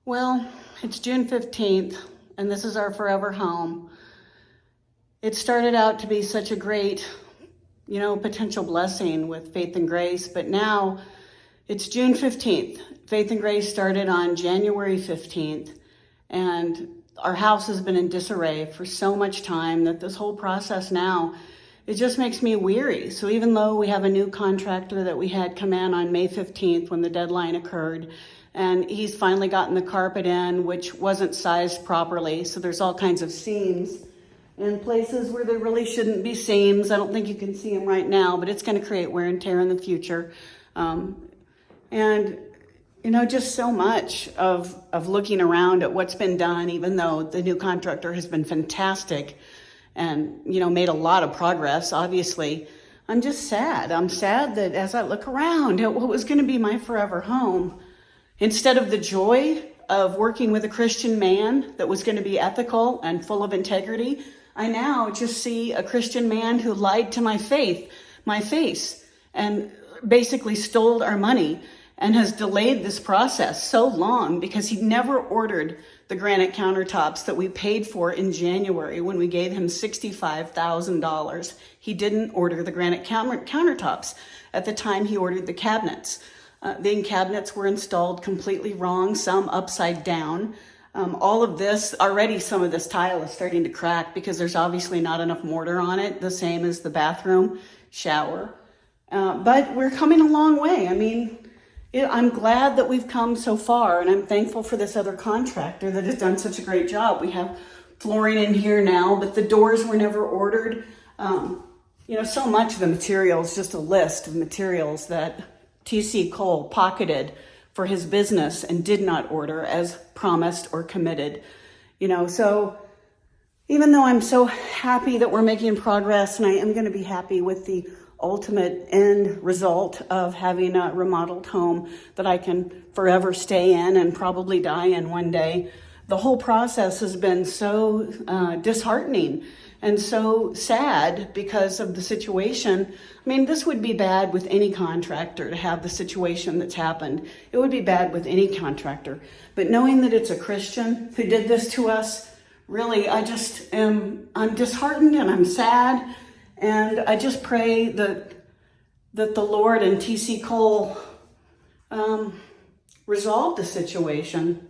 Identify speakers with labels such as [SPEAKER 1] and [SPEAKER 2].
[SPEAKER 1] Well, it's June 15th, and this is our forever home. It started out to be such a great, potential blessing with Faith and Grace, but now it's June 15th. Faith and Grace started on January 15th, and our house has been in disarray for so much time that this whole process now, it just makes me weary. So even though we have a new contractor that we had come in on May 15th when the deadline occurred, and he's finally gotten the carpet in, which wasn't sized properly. So there's all kinds of seams in places where there really shouldn't be seams. I don't think you can see them right now, but it's going to create wear and tear in the future. Just so much of looking around at what's been done, even though the new contractor has been fantastic and, made a lot of progress, obviously. I'm just sad. I'm sad that as I look around at what was going to be my forever home, instead of the joy of working with a Christian man that was going to be ethical and full of integrity, I now just see a Christian man who lied to my face, and basically stole our money and has delayed this process so long because he never ordered the granite countertops that we paid for in January when we gave him $65,000. He didn't order the granite countertops at the time he ordered the cabinets. The cabinets were installed completely wrong, some upside down. All of this, already some of this tile is starting to crack because there's obviously not enough mortar on it, the same as the bathroom, shower. But we're coming a long way. I'm glad that we've come so far, and I'm thankful for this other contractor that has done such a great job. We have flooring in here now, but the doors were never ordered. So much of the materials, just a list of materials that T.C. Cole pocketed for his business and did not order as promised or committed. So even though I'm so happy that we're making progress, and I am going to be happy with the ultimate end result of having a remodeled home that I can forever stay in and probably die in one day, the whole process has been so disheartening and so sad because of the situation. This would be bad with any contractor to have the situation that's happened. It would be bad with any contractor. But knowing that it's a Christian who did this to us, really, I'm disheartened and I'm sad. And I just pray that the Lord and T.C. Cole resolve the situation.